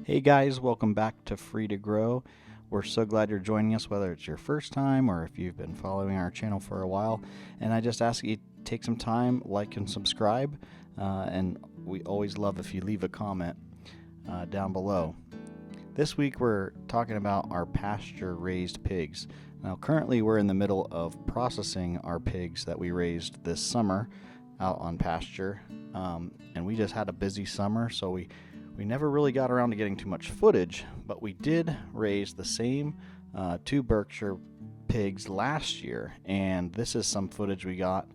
Hey guys, welcome back to Free to Grow. We're so glad you're joining us, whether it's your first time or if you've been following our channel for a while. And I just ask you to take some time, like and subscribe. And we always love if you leave a comment down below. This week we're talking about our pasture raised pigs. Now, currently we're in the middle of processing our pigs that we raised this summer out on pasture. And we just had a busy summer, so we never really got around to getting too much footage, but we did raise the same two Berkshire pigs last year, and this is some footage we got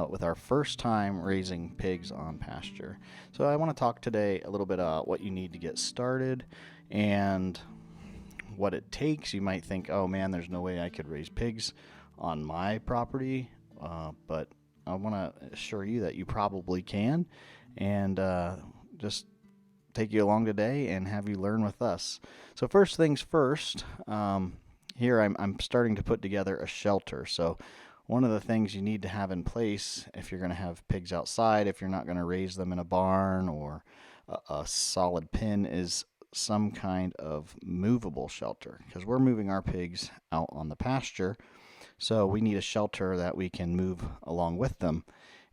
with our first time raising pigs on pasture. So I want to talk today a little bit about what you need to get started and what it takes. You might think, oh man, there's no way I could raise pigs on my property, but I want to assure you that you probably can, and just take you along today and have you learn with us. So first things first, here I'm starting to put together a shelter. So one of the things you need to have in place if you're going to have pigs outside, if you're not going to raise them in a barn or a solid pen, is some kind of movable shelter, because we're moving our pigs out on the pasture, so we need a shelter that we can move along with them.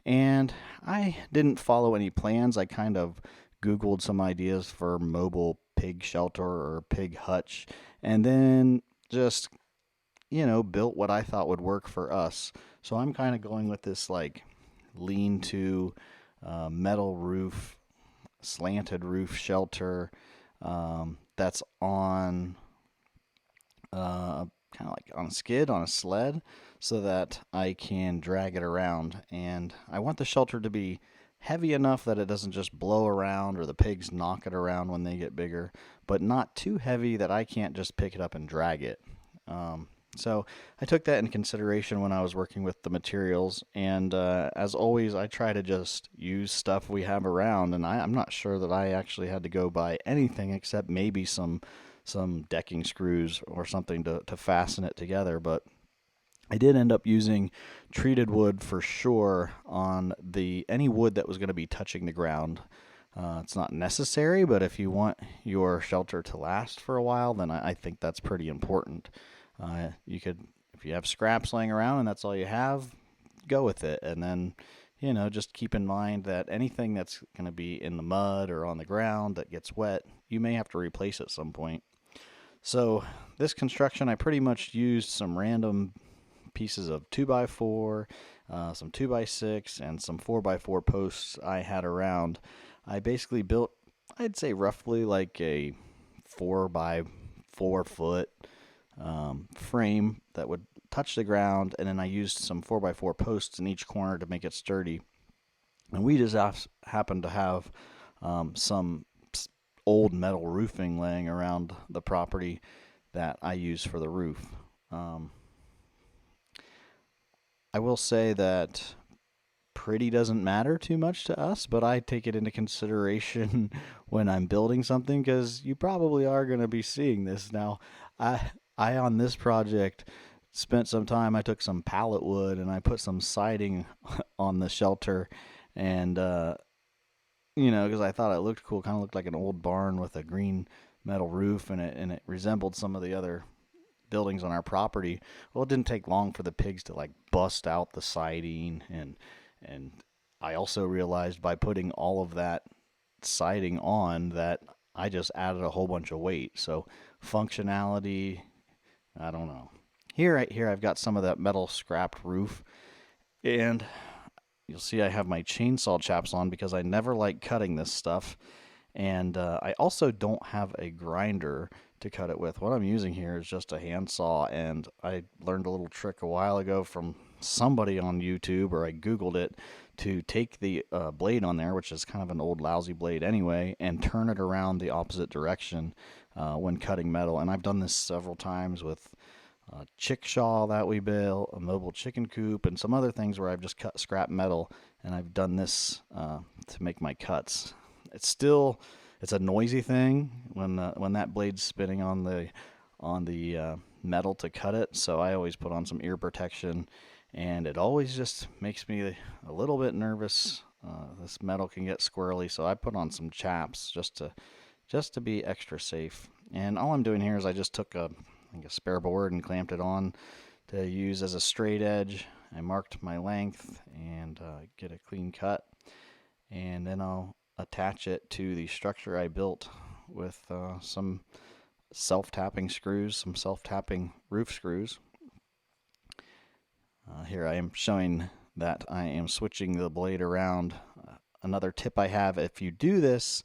And I didn't follow any plans. I kind of Googled some ideas for mobile pig shelter or pig hutch, and then just, built what I thought would work for us. So I'm kind of going with this like lean-to metal roof, slanted roof shelter that's on kind of like on a skid, on a sled, so that I can drag it around. And I want the shelter to be heavy enough that it doesn't just blow around or the pigs knock it around when they get bigger, but not too heavy that I can't just pick it up and drag it. So I took that into consideration when I was working with the materials, and as always, I try to just use stuff we have around, and I'm not sure that I actually had to go buy anything except maybe some decking screws or something to fasten it together, but I did end up using treated wood for sure on any wood that was going to be touching the ground. It's not necessary, but if you want your shelter to last for a while, then I think that's pretty important. You could, if you have scraps laying around and that's all you have, go with it. And then, just keep in mind that anything that's going to be in the mud or on the ground that gets wet, you may have to replace at some point. So this construction, I pretty much used some random pieces of 2x4, some 2x6, and some 4x4 posts I had around. I basically built, I'd say roughly like a 4x4 foot frame that would touch the ground, and then I used some 4x4 posts in each corner to make it sturdy. And we just happened to have some old metal roofing laying around the property that I use for the roof. I will say that pretty doesn't matter too much to us, but I take it into consideration when I'm building something, because you probably are going to be seeing this. Now, I on this project spent some time. I took some pallet wood and I put some siding on the shelter, and because I thought it looked cool. Kind of looked like an old barn with a green metal roof, and it resembled some of the other buildings on our property. Well, it didn't take long for the pigs to like bust out the siding, and I also realized by putting all of that siding on that I just added a whole bunch of weight. So functionality, I don't know. Right here I've got some of that metal scrapped roof, and you'll see I have my chainsaw chaps on because I never like cutting this stuff. And I also don't have a grinder to cut it with. What I'm using here is just a handsaw, and I learned a little trick a while ago from somebody on YouTube, or I Googled it, to take the blade on there, which is kind of an old lousy blade anyway, and turn it around the opposite direction when cutting metal. And I've done this several times with a chickshaw that we built, a mobile chicken coop, and some other things where I've just cut scrap metal, and I've done this to make my cuts. It's a noisy thing when that blade's spinning on the metal to cut it. So I always put on some ear protection, and it always just makes me a little bit nervous. This metal can get squirrely, so I put on some chaps just to just to be extra safe. And all I'm doing here is I just took a spare board and clamped it on to use as a straight edge. I marked my length and get a clean cut, and then I'll attach it to the structure I built with some self-tapping screws, some self-tapping roof screws. Here I am showing that I am switching the blade around. Another tip I have, if you do this,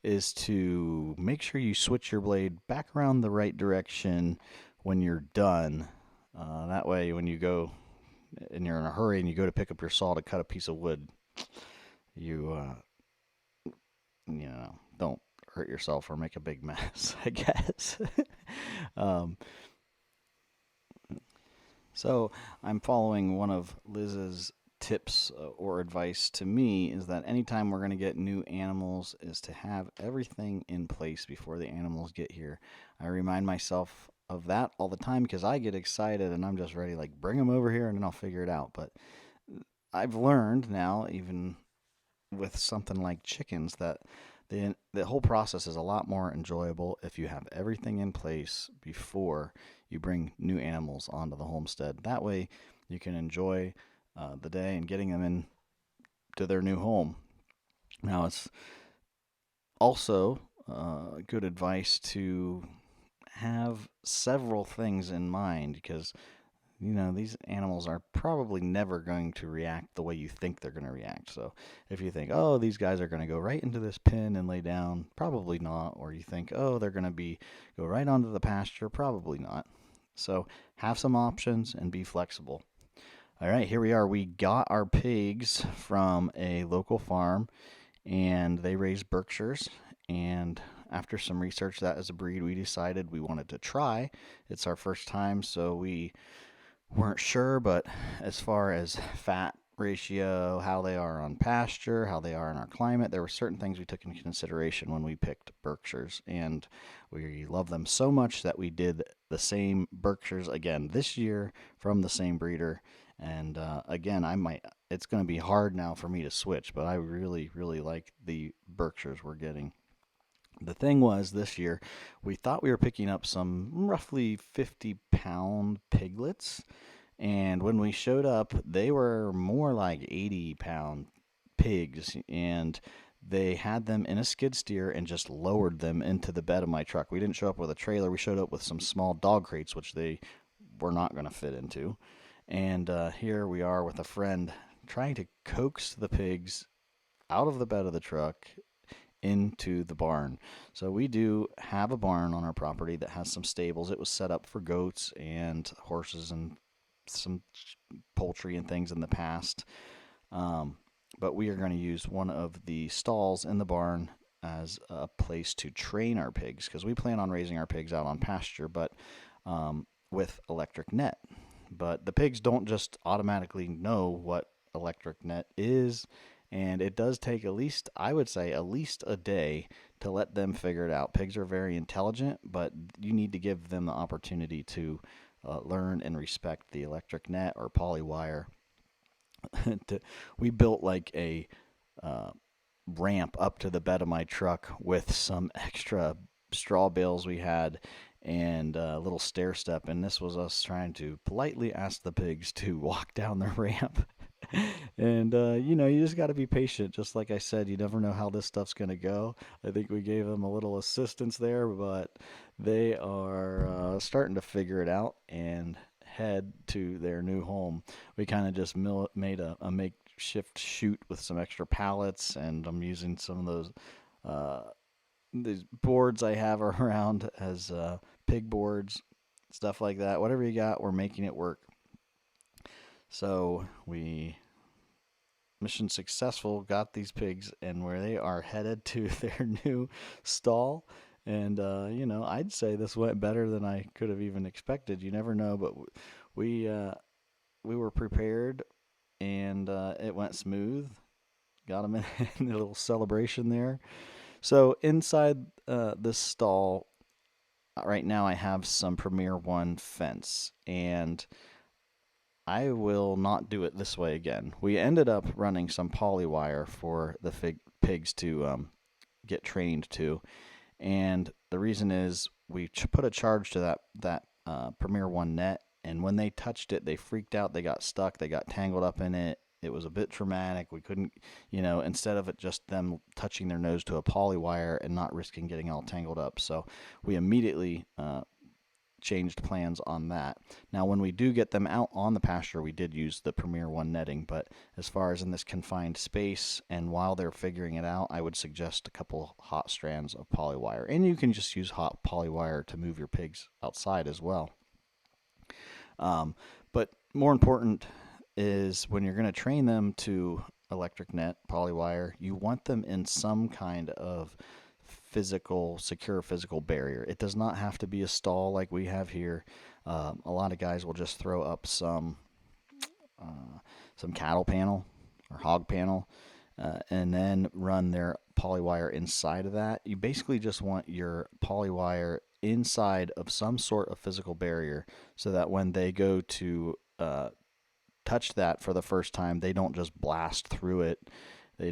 is to make sure you switch your blade back around the right direction when you're done. That way, when you go and you're in a hurry and you go to pick up your saw to cut a piece of wood, you don't hurt yourself or make a big mess, I guess. um, so I'm following one of Liz's tips or advice to me, is that anytime we're going to get new animals is to have everything in place before the animals get here. I remind myself of that all the time because I get excited and I'm just ready, like, bring them over here and then I'll figure it out. But I've learned now, even with something like chickens, that the whole process is a lot more enjoyable if you have everything in place before you bring new animals onto the homestead. That way you can enjoy the day and getting them in to their new home. Now, it's also good advice to have several things in mind, because these animals are probably never going to react the way you think they're going to react. So if you think, oh, these guys are going to go right into this pen and lay down, probably not. Or you think, oh, they're going to go right onto the pasture, probably not. So have some options and be flexible. All right, here we are. We got our pigs from a local farm, and they raise Berkshires. And after some research, that is a breed we decided we wanted to try. It's our first time, so we weren't sure, but as far as fat ratio, how they are on pasture, how they are in our climate, there were certain things we took into consideration when we picked Berkshires, and we love them so much that we did the same Berkshires again this year from the same breeder. And again, it's going to be hard now for me to switch, but I really, really like the Berkshires we're getting. The thing was, this year, we thought we were picking up some roughly 50-pound piglets, and when we showed up, they were more like 80-pound pigs, and they had them in a skid steer and just lowered them into the bed of my truck. We didn't show up with a trailer. We showed up with some small dog crates, which they were not going to fit into. And here we are with a friend trying to coax the pigs out of the bed of the truck into the barn. So we do have a barn on our property that has some stables. It was set up for goats and horses and some poultry and things in the past. But we are going to use one of the stalls in the barn as a place to train our pigs, because we plan on raising our pigs out on pasture, but with electric net. But the pigs don't just automatically know what electric net is, and it does take at least a day to let them figure it out. Pigs are very intelligent, but you need to give them the opportunity to learn and respect the electric net or poly wire. We built like a ramp up to the bed of my truck with some extra straw bales we had and a little stair step, and this was us trying to politely ask the pigs to walk down the ramp. And you just got to be patient. Just like I said, you never know how this stuff's going to go. I think we gave them a little assistance there, but they are starting to figure it out and head to their new home. We kind of just made a makeshift chute with some extra pallets, and I'm using some of those these boards I have around as pig boards, stuff like that. Whatever you got, we're making it work. So mission successful, got these pigs, and where they are headed to their new stall. And I'd say this went better than I could have even expected. You never know, but we were prepared, and it went smooth. Got them in a little celebration there. So inside this stall, right now I have some Premier One fence, and I will not do it this way again. We ended up running some poly wire for the pigs to get trained to, And the reason is we put a charge to that Premier One net, and when they touched it, they freaked out. They got stuck. They got tangled up in it. It was a bit traumatic. We couldn't, instead of it just them touching their nose to a poly wire and not risking getting all tangled up. So we immediately changed plans on that. Now, when we do get them out on the pasture, we did use the Premier One netting, but as far as in this confined space and while they're figuring it out, I would suggest a couple hot strands of polywire. And you can just use hot polywire to move your pigs outside as well. But more important is when you're going to train them to electric net, polywire, you want them in some kind of secure physical barrier. It does not have to be a stall like we have here. A lot of guys will just throw up some cattle panel or hog panel, and then run their polywire inside of that. You basically just want your polywire inside of some sort of physical barrier so that when they go to touch that for the first time, they don't just blast through it. They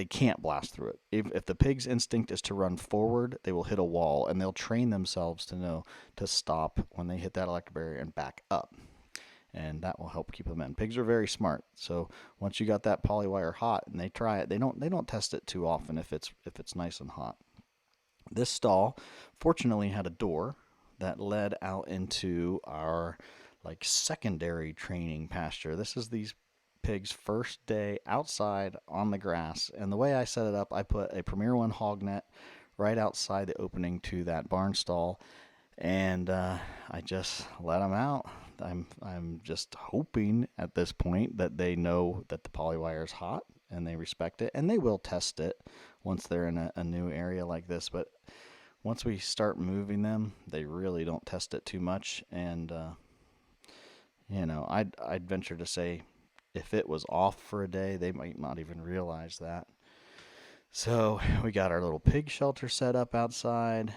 can't blast through it. If the pig's instinct is to run forward, they will hit a wall, and they'll train themselves to know to stop when they hit that electric barrier and back up. And that will help keep them in. Pigs are very smart. So once you got that polywire hot and they try it, they don't test it too often if it's nice and hot. This stall fortunately had a door that led out into our secondary training pasture. This is these pigs' first day outside on the grass, and the way I set it up, I put a Premier One hog net right outside the opening to that barn stall, and I just let them out. I'm just hoping at this point that they know that the polywire is hot and they respect it, and they will test it once they're in a new area like this. But once we start moving them, they really don't test it too much, and I'd venture to say if it was off for a day, they might not even realize that. So we got our little pig shelter set up outside,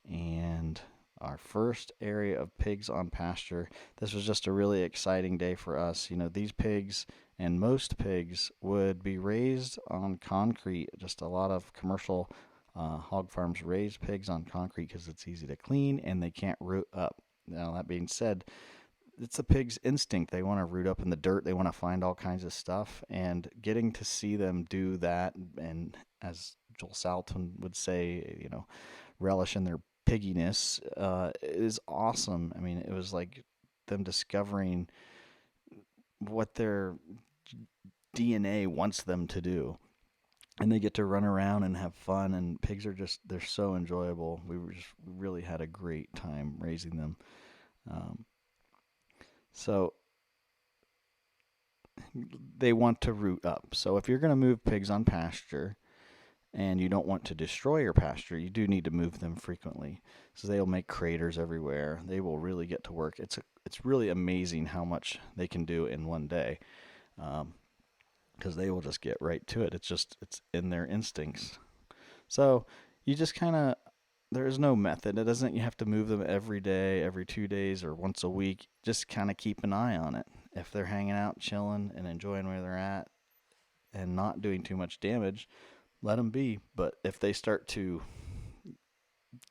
and our first area of pigs on pasture. This was just a really exciting day for us. These pigs and most pigs would be raised on concrete. Just a lot of commercial hog farms raise pigs on concrete because it's easy to clean and they can't root up. Now, that being said, it's the pig's instinct. They want to root up in the dirt. They want to find all kinds of stuff. And getting to see them do that, and as Joel Salton would say, relish in their pigginess, is awesome. I mean, it was like them discovering what their DNA wants them to do. And they get to run around and have fun, and pigs are they're so enjoyable. We really had a great time raising them. So they want to root up. So if you're going to move pigs on pasture and you don't want to destroy your pasture, you do need to move them frequently. So they'll make craters everywhere. They will really get to work. It's really amazing how much they can do in one day, because they will just get right to it. It's in their instincts. So you just there is no method. It doesn't, you have to move them every day, every 2 days, or once a week. Just kind of keep an eye on it. If they're hanging out, chilling, and enjoying where they're at and not doing too much damage, let them be. But if they start to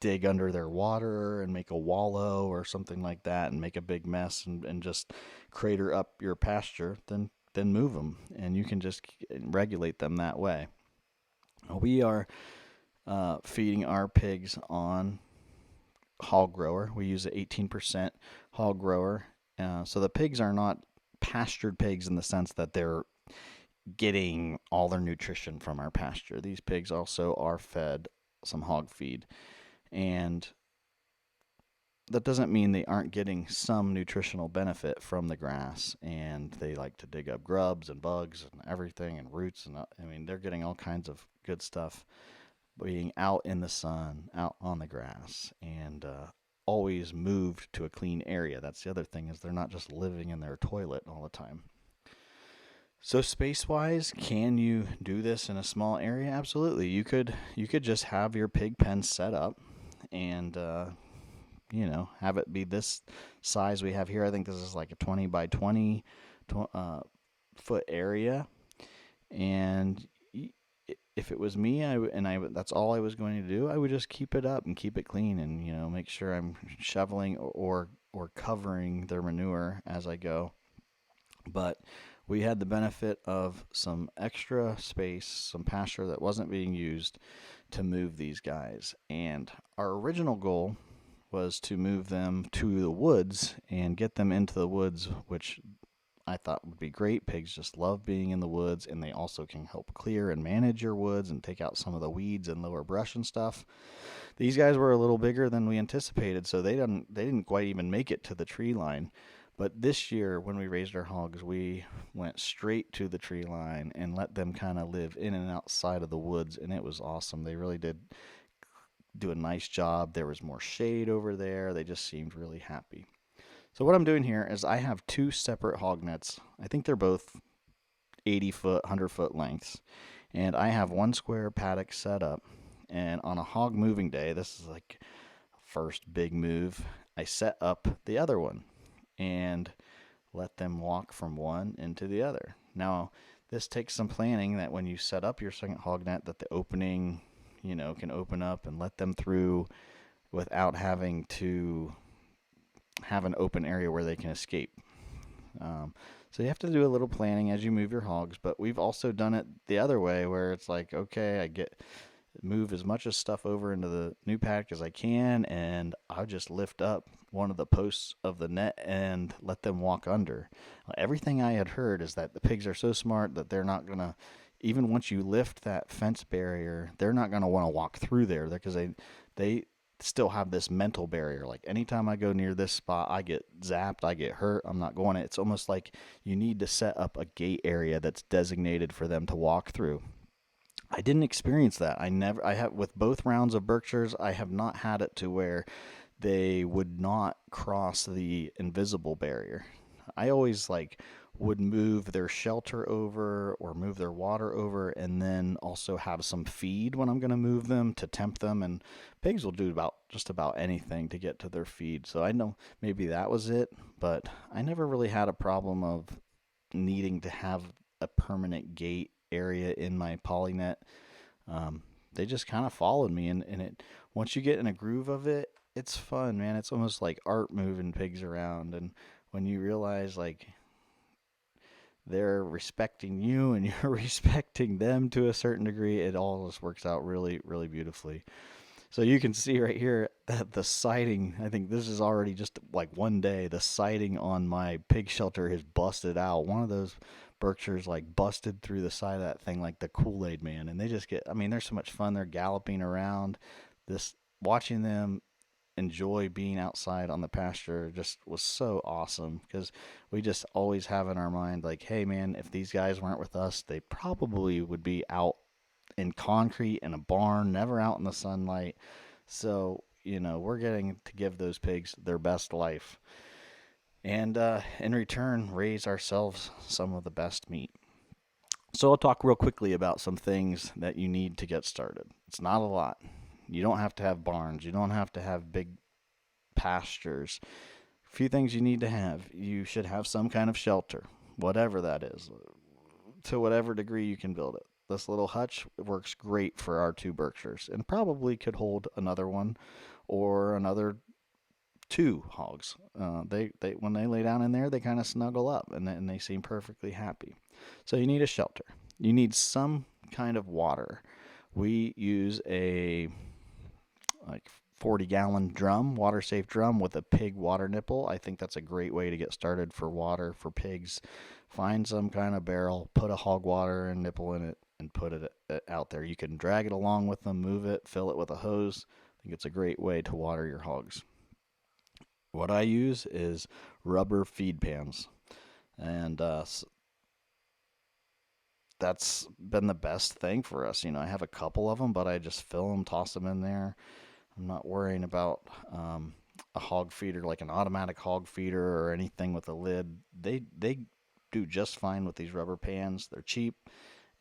dig under their water and make a wallow or something like that and make a big mess and just crater up your pasture, then move them. And you can just regulate them that way. We are feeding our pigs on hog grower. We use an 18% hog grower. So the pigs are not pastured pigs in the sense that they're getting all their nutrition from our pasture. These pigs also are fed some hog feed. And that doesn't mean they aren't getting some nutritional benefit from the grass. And they like to dig up grubs and bugs and everything and roots. And they're getting all kinds of good stuff being out in the sun, out on the grass, and always moved to a clean area. That's the other thing, is they're not just living in their toilet all the time. So space-wise, can you do this in a small area? Absolutely. You could just have your pig pen set up and have it be this size we have here. I think this is like a 20 by 20 foot area, and if it was me, that's all I was going to do, I would just keep it up and keep it clean, and make sure I'm shoveling or covering their manure as I go. But we had the benefit of some extra space, some pasture that wasn't being used to move these guys. And our original goal was to move them to the woods and get them into the woods, which I thought would be great. Pigs just love being in the woods, and they also can help clear and manage your woods and take out some of the weeds and lower brush and stuff. These guys were a little bigger than we anticipated, so they didn't quite even make it to the tree line. But this year, when we raised our hogs, we went straight to the tree line and let them kind of live in and outside of the woods, and it was awesome. They really did do a nice job. There was more shade over there. They just seemed really happy. So what I'm doing here is I have two separate hog nets. I think they're both 80-foot, 100-foot lengths. And I have one square paddock set up. And on a hog moving day, this is like first big move, I set up the other one and let them walk from one into the other. Now, this takes some planning, that when you set up your second hog net, that the opening, can open up and let them through without having to have an open area where they can escape. So you have to do a little planning as you move your hogs, but we've also done it the other way, where it's like, okay, move as much of stuff over into the new paddock as I can, and I'll just lift up one of the posts of the net and let them walk under. Everything I had heard is that the pigs are so smart that they're not gonna, even once you lift that fence barrier, they're not gonna want to walk through there, because they still have this mental barrier. Like, anytime I go near this spot, I get zapped, I get hurt, I'm not going. It's almost like you need to set up a gate area that's designated for them to walk through. I didn't experience that. I have, with both rounds of Berkshires, I have not had it to where they would not cross the invisible barrier. I always would move their shelter over or move their water over, and then also have some feed when I'm going to move them to tempt them. And pigs will do just about anything to get to their feed. So I know maybe that was it, but I never really had a problem of needing to have a permanent gate area in my poly net. They just kind of followed me, and it, once you get in a groove of it, it's fun, man. It's almost like art moving pigs around, and when you realize they're respecting you and you're respecting them to a certain degree, it all just works out really, really beautifully. So you can see right here that the siding, I think this is already just like one day, the siding on my pig shelter has busted out. One of those Berkshires busted through the side of that thing like the Kool-Aid man. And they just they're so much fun. They're galloping around. Watching them enjoy being outside on the pasture just was so awesome, because we just always have in our mind, hey man, if these guys weren't with us, they probably would be out in concrete in a barn, never out in the sunlight. So, we're getting to give those pigs their best life, and in return, raise ourselves some of the best meat. So I'll talk real quickly about some things that you need to get started. It's not a lot. You don't have to have barns. You don't have to have big pastures. A few things you need to have. You should have some kind of shelter, whatever that is, to whatever degree you can build it. This little hutch works great for our two Berkshires, and probably could hold another one or another two hogs. They when they lay down in there, they kind of snuggle up, and they seem perfectly happy. So you need a shelter. You need some kind of water. We use a 40-gallon drum, water-safe drum with a pig water nipple. I think that's a great way to get started for water for pigs. Find some kind of barrel, put a hog water and nipple in it, and put it out there. You can drag it along with them, move it, fill it with a hose. I think it's a great way to water your hogs. What I use is rubber feed pans, and that's been the best thing for us. I have a couple of them, but I just fill them, toss them in there. I'm not worrying about a hog feeder, like an automatic hog feeder or anything with a lid. They do just fine with these rubber pans. They're cheap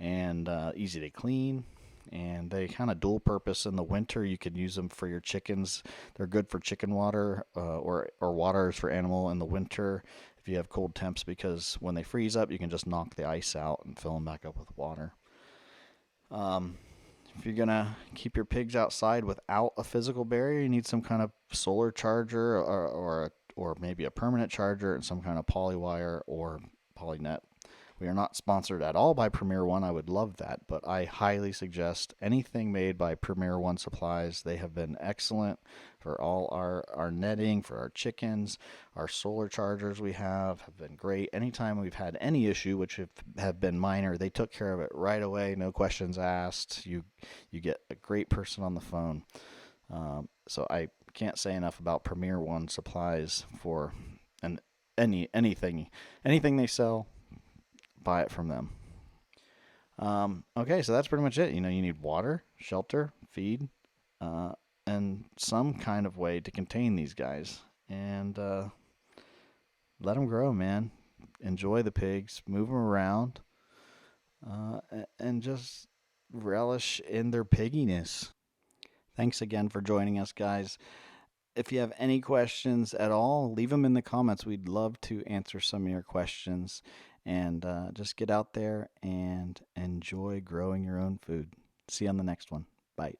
and easy to clean, and they kind of dual purpose. In the winter, you can use them for your chickens. They're good for chicken water or waters for animal in the winter if you have cold temps, because when they freeze up, you can just knock the ice out and fill them back up with water. If you're gonna keep your pigs outside without a physical barrier, you need some kind of solar charger or maybe a permanent charger and some kind of polywire or polynet. We are not sponsored at all by Premier One. I would love that, but I highly suggest anything made by Premier One Supplies. They have been excellent for all our netting, for our chickens. Our solar chargers we have been great. Anytime we've had any issue, which have been minor, they took care of it right away, no questions asked. You get a great person on the phone. So I can't say enough about Premier One Supplies for anything they sell. Buy it from them. Okay, so that's pretty much it. You need water, shelter, feed, and some kind of way to contain these guys. And let them grow, man. Enjoy the pigs, move them around, and just relish in their pigginess. Thanks again for joining us, guys. If you have any questions at all, leave them in the comments. We'd love to answer some of your questions. And just get out there and enjoy growing your own food. See you on the next one. Bye.